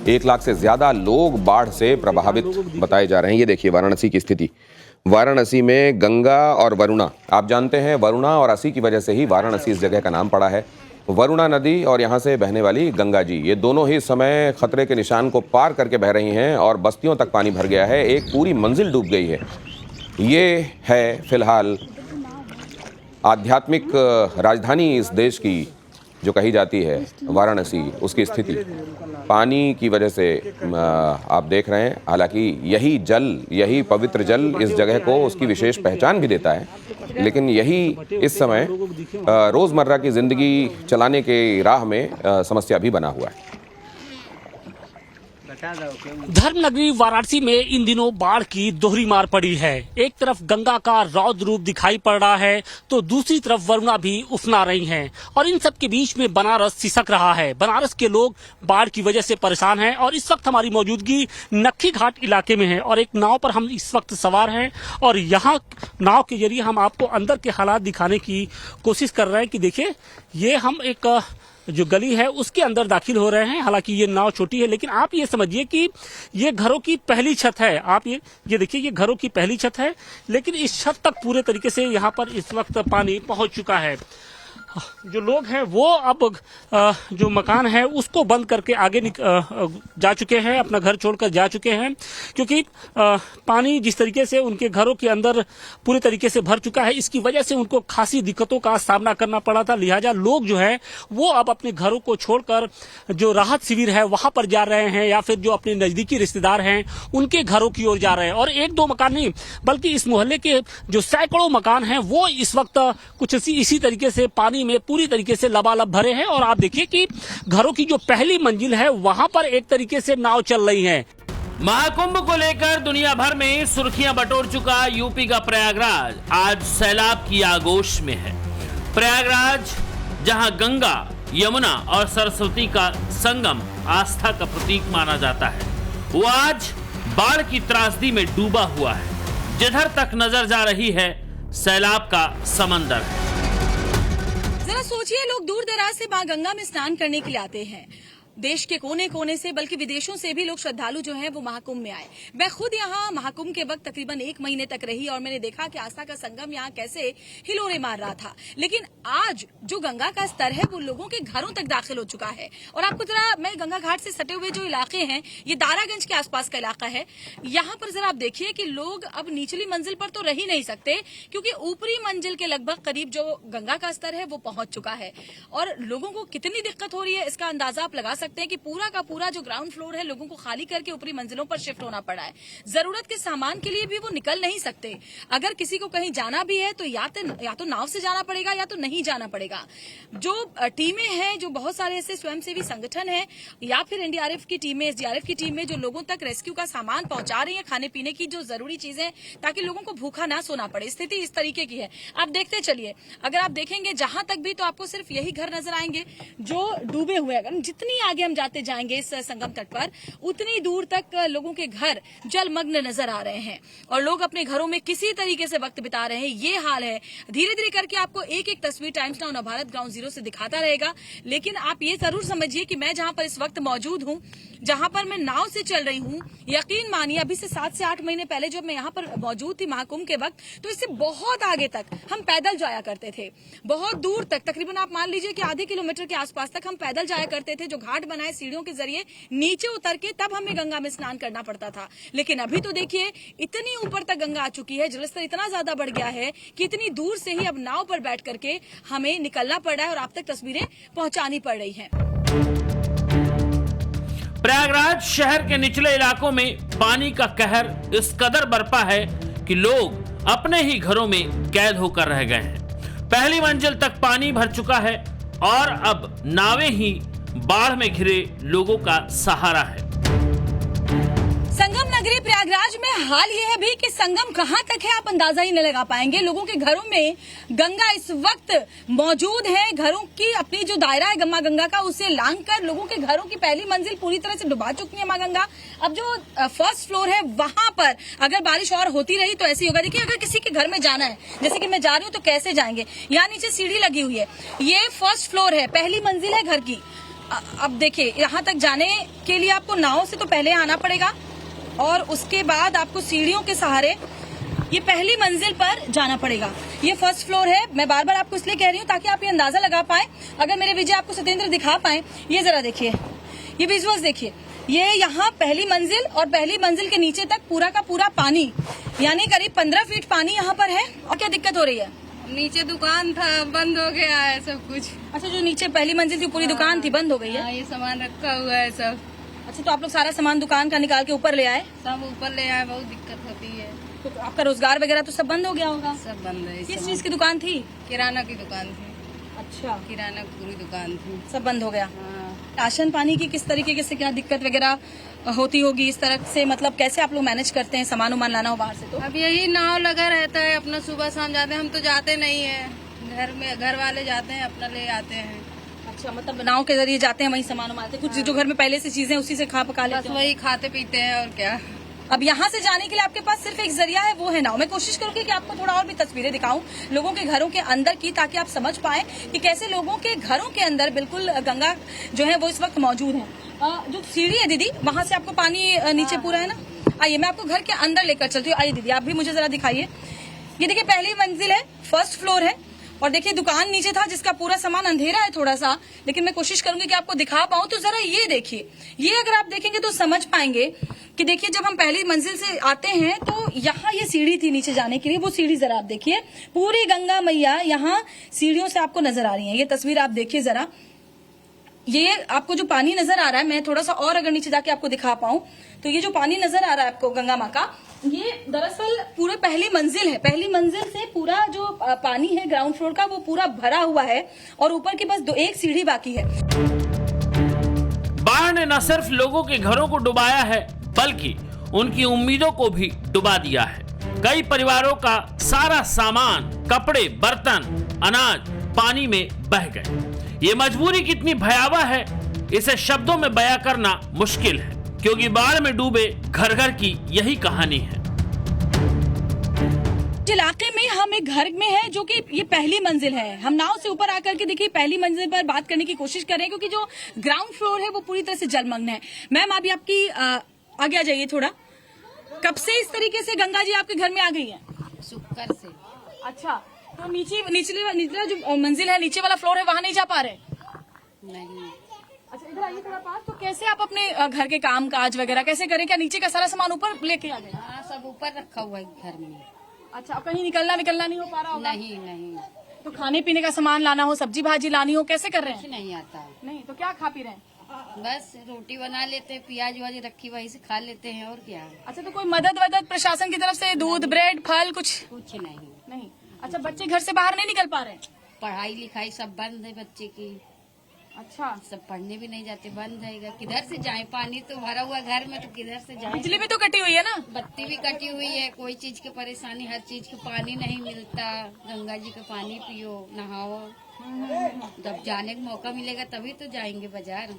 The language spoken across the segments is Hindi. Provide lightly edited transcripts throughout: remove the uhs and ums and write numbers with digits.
1 लाख से ज्यादा लोग बाढ़ से प्रभावित बताए जा रहे हैं। ये देखिए वाराणसी की स्थिति। वाराणसी में गंगा और वरुणा, आप जानते हैं वरुणा और असी की वजह से ही वाराणसी इस जगह का नाम पड़ा है। वरुणा नदी और यहाँ से बहने वाली गंगा जी, ये दोनों ही इस समय खतरे के निशान को पार करके बह रही हैं और बस्तियों तक पानी भर गया है। एक पूरी मंजिल डूब गई है। ये है फिलहाल आध्यात्मिक राजधानी इस देश की जो कही जाती है वाराणसी, उसकी स्थिति पानी की वजह से आप देख रहे हैं। हालांकि यही जल, यही पवित्र जल इस जगह को उसकी विशेष पहचान भी देता है, लेकिन यही इस समय रोज़मर्रा की ज़िंदगी चलाने के राह में समस्या भी बना हुआ है। धर्मनगरी वाराणसी में इन दिनों बाढ़ की दोहरी मार पड़ी है। एक तरफ गंगा का रौद्र रूप दिखाई पड़ रहा है तो दूसरी तरफ वरुणा भी उफना रही हैं और इन सब के बीच में बनारस सिसक रहा है। बनारस के लोग बाढ़ की वजह से परेशान हैं और इस वक्त हमारी मौजूदगी नक्खी घाट इलाके में है और एक नाव पर हम इस वक्त सवार हैं और यहाँ नाव के जरिए हम आपको अंदर के हालात दिखाने की कोशिश कर रहे हैं कि देखिए ये हम एक जो गली है उसके अंदर दाखिल हो रहे हैं। हालांकि ये नाव छोटी है, लेकिन आप ये समझिए कि ये घरों की पहली छत है। आप ये देखिए, ये घरों की पहली छत है, लेकिन इस छत तक पूरे तरीके से यहाँ पर इस वक्त पानी पहुंच चुका है। जो लोग हैं वो अब जो मकान है उसको बंद करके आगे जा चुके हैं, अपना घर छोड़कर जा चुके हैं, क्योंकि पानी जिस तरीके से उनके घरों के अंदर पूरे तरीके से भर चुका है, इसकी वजह से उनको खासी दिक्कतों का सामना करना पड़ा था। लिहाजा लोग जो है वो अब अपने घरों को छोड़कर जो राहत शिविर है वहां पर जा रहे हैं या फिर जो अपने नजदीकी रिश्तेदार हैं उनके घरों की ओर जा रहे हैं। और 1-2 मकान नहीं बल्कि इस मोहल्ले के जो सैकड़ों मकान हैं वो इस वक्त कुछ इसी तरीके से पानी में पूरी तरीके से लबालब भरे हैं। और आप देखिए कि घरों की जो पहली मंजिल है वहां पर एक तरीके से नाव चल रही है। महाकुंभ को लेकर दुनिया भर में सुर्खियां बटोर चुका यूपी का प्रयागराज आज सैलाब की आगोश में है। प्रयागराज जहां गंगा, यमुना और सरस्वती का संगम आस्था का प्रतीक माना जाता है, वो आज बाढ़ की त्रासदी में डूबा हुआ है। जिधर तक नजर जा रही है सैलाब का समंदर है। जरा सोचिए, लोग दूर दराज से मां गंगा में स्नान करने के लिए आते हैं। देश के कोने कोने से बल्कि विदेशों से भी लोग श्रद्धालु जो हैं वो महाकुंभ में आए। मैं खुद यहाँ महाकुंभ के वक्त तकरीबन 1 महीने तक रही और मैंने देखा कि आस्था का संगम यहाँ कैसे हिलोरे मार रहा था। लेकिन आज जो गंगा का स्तर है वो लोगों के घरों तक दाखिल हो चुका है। और आपको जरा, मैं गंगा घाट से सटे हुए जो इलाके हैं, ये दारागंज के आसपास का इलाका है, यहाँ पर जरा आप देखिए कि लोग अब निचली मंजिल पर तो रह ही नहीं सकते, क्योंकि ऊपरी मंजिल के लगभग करीब जो गंगा का स्तर है वो पहुंच चुका है। और लोगों को कितनी दिक्कत हो रही है इसका अंदाजा आप लगा सकते हैं कि पूरा का पूरा जो ग्राउंड फ्लोर है लोगों को खाली करके ऊपरी मंजिलों पर शिफ्ट होना पड़ा है। जरूरत के सामान के लिए भी वो निकल नहीं सकते। अगर किसी को कहीं जाना भी है तो या तो नाव से जाना पड़ेगा या तो नहीं जाना पड़ेगा। जो टीमें हैं, जो बहुत सारे ऐसे स्वयंसेवी संगठन हैं या फिर एनडीआरएफ की टीमें, एसडीआरएफ की टीमें जो लोगों तक रेस्क्यू का सामान पहुंचा रही है, खाने पीने की जो जरूरी चीजें, ताकि लोगों को भूखा ना सोना पड़े। स्थिति इस तरीके की है। आप देखते चलिए, अगर आप देखेंगे जहां तक भी तो आपको सिर्फ यही घर नजर आएंगे जो डूबे हुए। अगर जितनी आगे हम जाएंगे इस संगम तट पर, उतनी दूर तक लोगों के घर जलमग्न नजर आ रहे हैं और लोग अपने घरों में किसी तरीके से वक्त बिता रहे हैं। ये हाल है। धीरे धीरे करके आपको एक एक तस्वीर times now Navbharat ground zero से दिखाता रहेगा। लेकिन आप ये जरूर समझिए कि मैं जहां पर इस वक्त मौजूद हूं, जहां पर मैं नाव से चल रही हूं, यकीन मानिए अभी से 7 से 8 महीने पहले जब मैं यहाँ पर मौजूद थी महाकुंभ के वक्त, तो इससे बहुत आगे तक हम पैदल जाया करते थे। बहुत दूर तक, तकरीबन आप मान लीजिए कि आधे किलोमीटर के आसपास तक हम पैदल जाया करते थे। जो घाट बनाए सीढ़ियों के जरिए नीचे उतर के तब हमें गंगा में स्नान करना पड़ता था। लेकिन अभी तो देखिए इतनी ऊपर तक गंगा आ चुकी है, जलस्तर इतना ज्यादा बढ़ गया है कि इतनी दूर से ही अब नाव पर बैठ करके हमें निकलना पड़ रहा है और आप तक तस्वीरें पहुंचानी पड़ रही हैं। प्रयागराज शहर के निचले इलाकों में पानी का कहर इस कदर बरपा है कि लोग अपने ही घरों में कैद होकर रह गए हैं। पहली मंजिल तक पानी भर चुका है और अब नावें ही बाढ़ में घिरे लोगों का सहारा है। संगम नगरी प्रयागराज में हाल ये है भी कि संगम कहां तक है आप अंदाजा ही नहीं लगा पाएंगे। लोगों के घरों में गंगा इस वक्त मौजूद है। घरों की अपनी जो दायरा है गंगा का, उसे लांघ कर लोगों के घरों की पहली मंजिल पूरी तरह से डुबा चुकी है मां गंगा। अब जो फर्स्ट फ्लोर है वहां पर अगर बारिश और होती रही तो ऐसे ही होगा। देखिए, अगर किसी के घर में जाना है, जैसे कि मैं जा रही हूँ, तो कैसे जाएंगे? यहाँ नीचे सीढ़ी लगी हुई है। ये फर्स्ट फ्लोर है, पहली मंजिल है घर की। अब देखिए, यहाँ तक जाने के लिए आपको नाव से तो पहले आना पड़ेगा और उसके बाद आपको सीढ़ियों के सहारे ये पहली मंजिल पर जाना पड़ेगा। ये फर्स्ट फ्लोर है। मैं बार बार आपको इसलिए कह रही हूँ ताकि आप ये अंदाजा लगा पाए। अगर मेरे विजय आपको सत्येंद्र दिखा पाए, ये जरा देखिए, ये विजुअल्स देखिए, ये यहाँ पहली मंजिल और पहली मंजिल के नीचे तक पूरा का पूरा पानी, यानी करीब 15 फीट पानी यहाँ पर है। और क्या दिक्कत हो रही है? नीचे दुकान था, बंद हो गया है सब कुछ। अच्छा, जो नीचे पहली मंजिल की पूरी दुकान थी, बंद हो गई है? ये सामान रखा हुआ है सब। अच्छा, तो आप लोग सारा सामान दुकान का निकाल के ऊपर ले आए? सब ऊपर ले आए, बहुत दिक्कत होती है। तो आपका रोजगार वगैरह तो सब बंद हो गया होगा? सब बंद है। किस चीज की दुकान थी? किराना की दुकान थी। अच्छा, किराना की पूरी दुकान थी। सब बंद हो गया। हाँ। राशन पानी की किस तरीके से क्या दिक्कत वगैरह होती होगी इस तरह से? मतलब कैसे आप लोग मैनेज करते हैं? सामान उमान लाना हो बाहर से तो? अब यही नाव लगा रहता है, अपना सुबह शाम जाते हैं। हम तो जाते नहीं है, घर वाले जाते हैं, अपना ले आते हैं। अच्छा, मतलब नाव के जरिए जाते हैं, वहीं सामान उमाते हैं। कुछ जो घर में पहले से चीजें उसी से खा पका बस लेते हैं। वही खाते पीते हैं और क्या। अब यहाँ से जाने के लिए आपके पास सिर्फ एक जरिया है, वो है नाव। मैं कोशिश करूंगी कि आपको थोड़ा और भी तस्वीरें दिखाऊं लोगों के घरों के अंदर की, ताकि आप समझ पाए कि कैसे लोगों के घरों के अंदर बिल्कुल गंगा जो है वो इस वक्त मौजूद है। जो सीढ़ी है दीदी, वहां से आपको पानी नीचे पूरा है ना? आइए, मैं आपको घर के अंदर लेकर चलती हूँ। आइए दीदी, आप भी मुझे जरा दिखाइए। ये देखिए, पहली मंजिल है, फर्स्ट फ्लोर है और देखिए दुकान नीचे था जिसका पूरा सामान अंधेरा है थोड़ा सा, लेकिन मैं कोशिश करूंगी कि आपको दिखा पाऊं। तो जरा ये देखिए, ये अगर आप देखेंगे तो समझ पाएंगे कि देखिए, जब हम पहली मंजिल से आते हैं तो यहाँ ये सीढ़ी थी नीचे जाने के लिए। वो सीढ़ी जरा आप देखिए, पूरी गंगा मैया यहाँ सीढ़ियों से आपको नजर आ रही है। ये तस्वीर आप देखिए जरा, ये आपको जो पानी नजर आ रहा है, मैं थोड़ा सा और अगर नीचे जाके आपको दिखा पाऊं तो ये जो पानी नजर आ रहा है आपको गंगा माँ का, ये दरअसल पूरे पहली मंजिल है। पहली मंजिल से पूरा जो पानी है ग्राउंड फ्लोर का, वो पूरा भरा हुआ है और ऊपर की बस एक सीढ़ी बाकी है। बाढ़ ने न सिर्फ लोगों के घरों को डुबाया है, बल्कि उनकी उम्मीदों को भी डुबा दिया है। कई परिवारों का सारा सामान, कपड़े, बर्तन, अनाज पानी में बह गए। ये मजबूरी कितनी भयावह है, इसे शब्दों में बयां करना मुश्किल है, क्योंकि बाढ़ में डूबे घर घर की यही कहानी है। इलाके में हम एक घर में है जो कि ये पहली मंजिल है। हम नाव से ऊपर आकर के देखिए पहली मंजिल पर बात करने की कोशिश कर रहे हैं, क्योंकि जो ग्राउंड फ्लोर है वो पूरी तरह से जलमग्न है। मैम, अभी आपकी आगे आ जाइए थोड़ा। कब से इस तरीके से गंगा जी आपके घर में आ गई है? शुक्र से। अच्छा, तो निचला जो मंजिल है, नीचे वाला फ्लोर है, वहाँ नहीं जा पा रहे? नहीं। अच्छा, इधर आइए थोड़ा पास। तो कैसे आप अपने घर के काम काज वगैरह कैसे करें? क्या नीचे का सारा सामान ऊपर लेके आ गए? हाँ, सब ऊपर रखा हुआ है घर में। अच्छा, कहीं निकलना नहीं हो पा रहा होगा? नहीं। तो खाने पीने का सामान लाना हो, सब्जी भाजी लानी हो, कैसे कर रहे कुछ हैं? नहीं आता। नहीं तो क्या खा पी रहे हैं? बस रोटी बना लेते हैं, प्याज व्याज रखी वही से खा लेते हैं और क्या। अच्छा, तो कोई मदद प्रशासन की तरफ से, दूध, ब्रेड, फल कुछ? कुछ नहीं। अच्छा, बच्चे घर से बाहर नहीं निकल पा रहे? पढ़ाई लिखाई सब बंद है बच्चे की। अच्छा, सब पढ़ने भी नहीं जाते, बंद है। किधर से जाए? पानी तो भरा हुआ घर में, तो किधर से जाए? बिजली भी तो कटी हुई है ना? बत्ती भी कटी हुई है, कोई चीज की परेशानी, हर चीज की पानी नहीं मिलता। गंगा जी का पानी पियो, नहाओ। जब जाने का मौका मिलेगा तभी तो जाएंगे बाजार।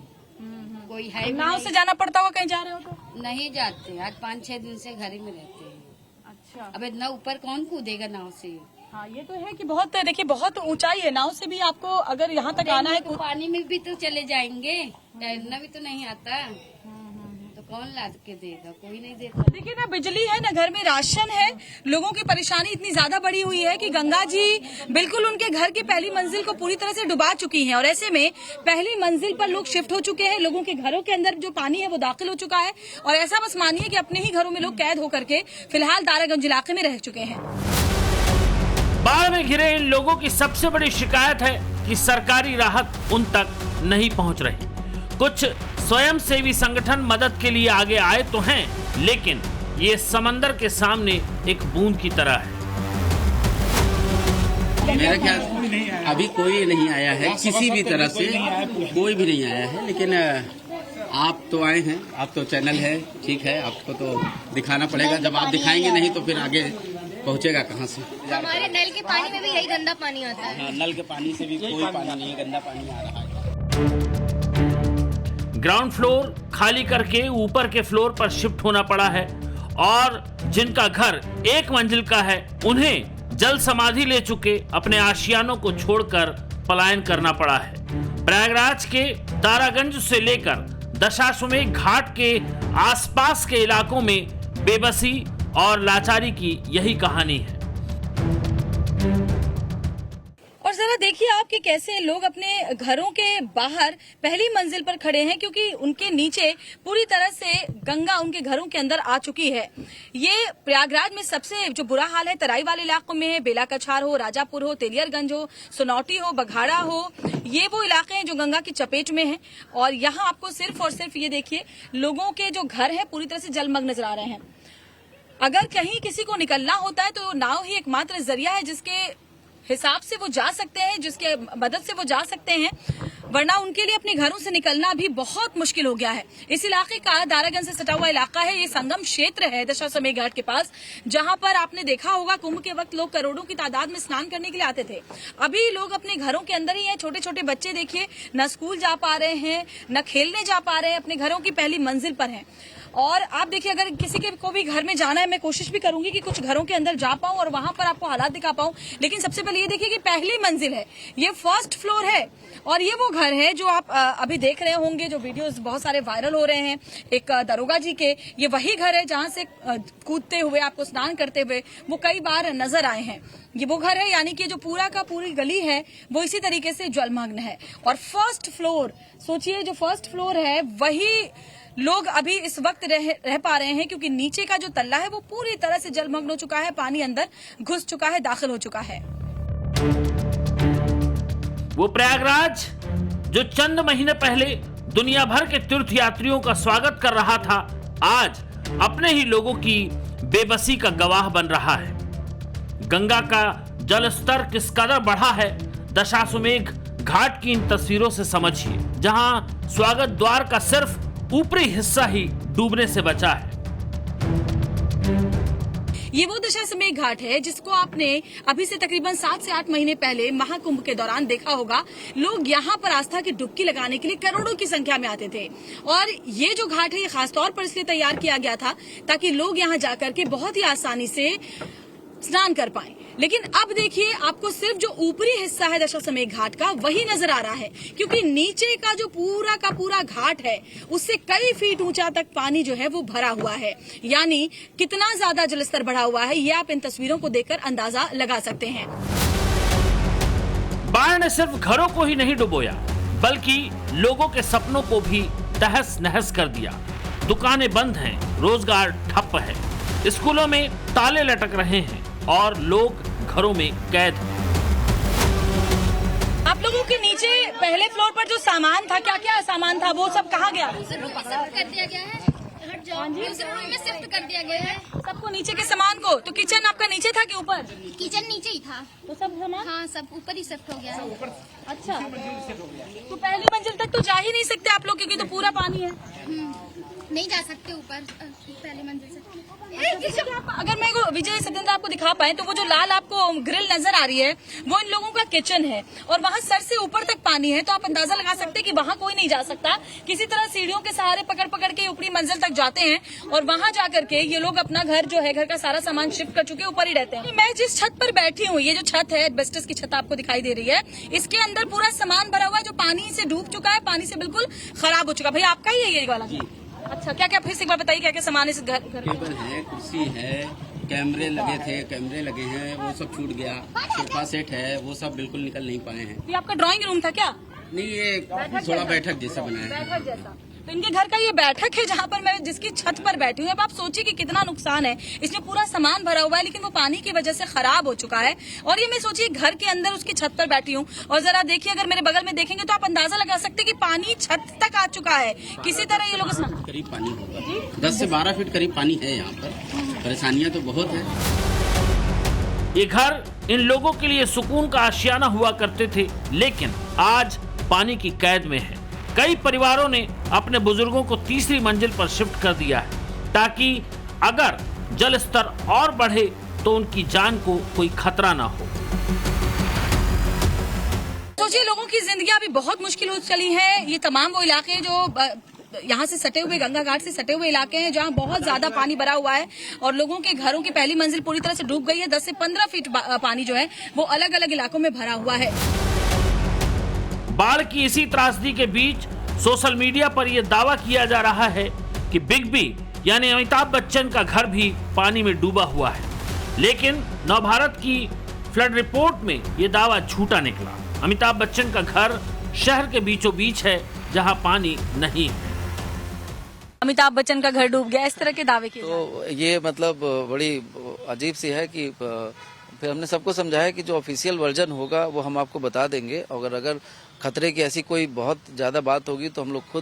कोई है भी नाव से जाना पड़ता होगा कहीं जा रहे हो तो? नहीं जाते, आज 5-6 दिन से घर ही में रहते हैं। अच्छा, अब इतना ऊपर कौन कूदेगा नाव से? हाँ, ये तो है कि बहुत, देखिए बहुत ऊंचाई है। नाव से भी आपको अगर यहाँ तक आना है तो पानी में भी तो चले जाएंगे, तैरना भी तो नहीं आता, तो कौन ला के देगा? कोई नहीं देता। देखिए ना, बिजली है ना, घर में राशन है, लोगों की परेशानी इतनी ज्यादा बढ़ी हुई है कि गंगा जी बिल्कुल उनके घर की पहली मंजिल को पूरी तरह से डुबा चुकी हैं। और ऐसे में पहली मंजिल पर लोग शिफ्ट हो चुके हैं, लोगों के घरों के अंदर जो पानी है वो दाखिल हो चुका है। और ऐसा बस मानिए कि अपने ही घरों में लोग कैद होकर के फिलहाल दारागंज इलाके में रह चुके हैं। बाढ़ में घिरे इन लोगों की सबसे बड़ी शिकायत है कि सरकारी राहत उन तक नहीं पहुंच रही। कुछ स्वयंसेवी संगठन मदद के लिए आगे आए तो हैं, लेकिन ये समंदर के सामने एक बूंद की तरह है। मेरा ख्याल अभी कोई नहीं आया है, किसी भी तरह से कोई भी नहीं आया है। लेकिन आप तो आए हैं, आप तो चैनल है, ठीक है, आपको तो दिखाना पड़ेगा। जब आप दिखाएंगे नहीं तो फिर आगे पहुंचेगा कहाँ से? हमारे नल के पानी में भी यही गंदा पानी आता है। हाँ, नल के पानी से भी कोई पानी नहीं है, गंदा पानी आ रहा है। ग्राउंड फ्लोर खाली करके ऊपर के फ्लोर पर शिफ्ट होना पड़ा है और जिनका घर एक मंजिल का है उन्हें जल समाधि ले चुके अपने आशियानों को छोड़कर पलायन करना पड़ा है। प्रयागराज के तारागंज से लेकर दशाश्वमेध घाट के आसपास के इलाकों में बेबसी और लाचारी की यही कहानी है। और जरा देखिए आप कि कैसे लोग अपने घरों के बाहर पहली मंजिल पर खड़े हैं, क्योंकि उनके नीचे पूरी तरह से गंगा उनके घरों के अंदर आ चुकी है। ये प्रयागराज में सबसे जो बुरा हाल है तराई वाले इलाकों में है। बेला कछार हो, राजापुर हो, तेलियरगंज हो, सोनौटी हो, बघाड़ा हो, ये वो इलाके हैं जो गंगा की चपेट में हैं। और यहाँ आपको सिर्फ और सिर्फ ये देखिए लोगों के जो घर है पूरी तरह से जलमग्न नजर आ रहे हैं। अगर कहीं किसी को निकलना होता है तो नाव ही एकमात्र जरिया है जिसके हिसाब से वो जा सकते हैं, जिसके मदद से वो जा सकते हैं, वरना उनके लिए अपने घरों से निकलना भी बहुत मुश्किल हो गया है। इस इलाके का दारागंज से सटा हुआ इलाका है। ये संगम क्षेत्र है दशाश्वमेध घाट के पास, जहां पर आपने देखा होगा कुंभ के वक्त लोग करोड़ों की तादाद में स्नान करने के लिए आते थे। अभी लोग अपने घरों के अंदर ही हैं। छोटे छोटे बच्चे देखिए न स्कूल जा पा रहे हैं, न खेलने जा पा रहे हैं, अपने घरों की पहली मंजिल पर हैं। और आप देखिए अगर किसी के को भी घर में जाना है, मैं कोशिश भी करूंगी कि कुछ घरों के अंदर जा पाऊं और वहां पर आपको हालात दिखा पाऊं। लेकिन सबसे पहले ये देखिए कि पहली मंजिल है, ये फर्स्ट फ्लोर है और ये वो घर है जो आप अभी देख रहे होंगे, जो वीडियोस बहुत सारे वायरल हो रहे हैं एक दरोगा जी के। ये वही घर है जहां से कूदते हुए आपको स्नान करते हुए वो कई बार नजर आए हैं। ये वो घर है, यानी कि जो पूरा का पूरी गली है वो इसी तरीके से जलमग्न है। और फर्स्ट फ्लोर, सोचिए जो फर्स्ट फ्लोर है वही लोग अभी इस वक्त रह पा रहे हैं, क्योंकि नीचे का जो तल्ला है वो पूरी तरह से जलमग्न हो चुका है, पानी अंदर घुस चुका है, दाखिल हो चुका है। वो प्रयागराज जो चंद महीने पहले दुनिया भर के तीर्थ यात्रियों का स्वागत कर रहा था, आज अपने ही लोगों की बेबसी का गवाह बन रहा है। गंगा का जल स्तर किस कदर बढ़ा है, दशाश्वमेध घाट की इन तस्वीरों से समझिए, जहां स्वागत द्वार का सिर्फ ऊपरी हिस्सा ही डूबने से बचा है। ये वो दशाश्वमेध घाट है जिसको आपने अभी से तकरीबन 7 से 8 महीने पहले महाकुंभ के दौरान देखा होगा। लोग यहाँ पर आस्था की डुबकी लगाने के लिए करोड़ों की संख्या में आते थे। और ये जो घाट है ये खासतौर पर इसलिए तैयार किया गया था ताकि लोग यहाँ जाकर के बहुत ही आसानी से स्नान कर पाएं। लेकिन अब देखिए आपको सिर्फ जो ऊपरी हिस्सा है दशाश्वमेध घाट का वही नजर आ रहा है, क्योंकि नीचे का जो पूरा घाट है उससे कई फीट ऊंचा तक पानी जो है वो भरा हुआ है। यानी कितना ज्यादा जलस्तर बढ़ा हुआ है ये आप इन तस्वीरों को देखकर अंदाजा लगा सकते हैं। बाढ़ ने सिर्फ घरों को ही नहीं डुबोया, बल्कि लोगों के सपनों को भी तहस नहस कर दिया। दुकानें बंद हैं, रोजगार ठप है, स्कूलों में ताले लटक रहे हैं और लोग घरों में कैद हैं। आप लोगों के नीचे पहले फ्लोर पर जो सामान था, क्या क्या सामान था, वो सब कहाँ गया? शिफ्ट कर दिया गया है, हट जाओ, दूसरे रूम में शिफ्ट कर दिया गया है सबको, नीचे के सामान को। तो किचन आपका नीचे था कि ऊपर? किचन नीचे ही था, तो सब सामान हाँ सब ऊपर ही शिफ्ट हो गया है। अच्छा, तो पहली मंजिल तक तो जा ही नहीं सकते आप लोग, क्योंकि तो पूरा पानी है। नहीं जा सकते ऊपर पहली मंजिल से। अगर मैं विजय सत्येंद्र आपको दिखा पाए तो वो जो लाल आपको ग्रिल नजर आ रही है वो इन लोगों का किचन है और वहाँ सर से ऊपर तक पानी है। तो आप अंदाजा लगा सकते हैं कि वहाँ कोई नहीं जा सकता। किसी तरह सीढ़ियों के सहारे पकड़ पकड़ के ऊपरी मंजिल तक जाते हैं और वहाँ जाकर के ये लोग अपना घर जो है, घर का सारा सामान शिफ्ट कर चुके ऊपर ही रहते हैं। मैं जिस छत पर बैठी हूँ, ये जो छत है एस्बेस्टस की छत आपको दिखाई दे रही है, इसके अंदर पूरा सामान भरा हुआ है जो पानी से डूब चुका है, पानी से बिल्कुल खराब हो चुका है। भैया आपका ही है ये वाला? अच्छा, क्या क्या फिर से एक बार बताइए क्या क्या सामान है इस घर? टेबल है, कुर्सी है, कैमरे लगे थे, कैमरे लगे हैं, वो सब छूट गया। सोफा सेट है, वो सब बिल्कुल निकल नहीं पाए हैं। ये आपका ड्राइंग रूम था क्या? नहीं, ये थोड़ा बैठक जैसा बनाया है। बैठक जैसा। तो इनके घर का ये बैठक है जहाँ पर मैं जिसकी छत पर बैठी हूँ। अब आप सोचिए कि कितना नुकसान है। इसमें पूरा सामान भरा हुआ है लेकिन वो पानी की वजह से खराब हो चुका है। और ये मैं सोचिए घर के अंदर उसकी छत पर बैठी हूँ और जरा देखिए, अगर मेरे बगल में देखेंगे तो आप अंदाजा लगा सकते हैं कि पानी छत तक आ चुका है। किसी तरह ये लोग करीब पानी होगा, 10 से 12 फीट करीब पानी है यहाँ पर। परेशानियाँ तो बहुत है। ये घर इन लोगों के लिए सुकून का आशियाना हुआ करते थे, लेकिन आज पानी की कैद में है। कई परिवारों ने अपने बुजुर्गों को तीसरी मंजिल पर शिफ्ट कर दिया है ताकि अगर जल स्तर और बढ़े तो उनकी जान को कोई खतरा ना हो। सोचिए लोगों की जिंदगी अभी बहुत मुश्किल हो चली है। ये तमाम वो इलाके जो यहाँ से सटे हुए, गंगा घाट से सटे हुए इलाके हैं जहाँ बहुत ज्यादा पानी भरा हुआ है और लोगों के घरों की पहली मंजिल पूरी तरह से डूब गई है। 10 से 15 फीट पानी जो है वो अलग अलग इलाकों में भरा हुआ है। बाढ़ की इसी त्रासदी के बीच सोशल मीडिया पर यह दावा किया जा रहा है कि बिग बी यानी अमिताभ बच्चन का घर भी पानी में डूबा हुआ है, लेकिन नवभारत की फ्लड रिपोर्ट में यह दावा झूठा निकला। अमिताभ बच्चन का घर शहर के बीचों बीच है जहां पानी नहीं है। अमिताभ बच्चन का घर डूब गया, इस तरह के दावे किए तो ये मतलब बड़ी अजीब सी है कि फिर हमने सबको समझाया कि जो ऑफिशियल वर्जन होगा वो हम आपको बता देंगे, और अगर खतरे की ऐसी कोई बहुत ज्यादा बात होगी तो हम लोग खुद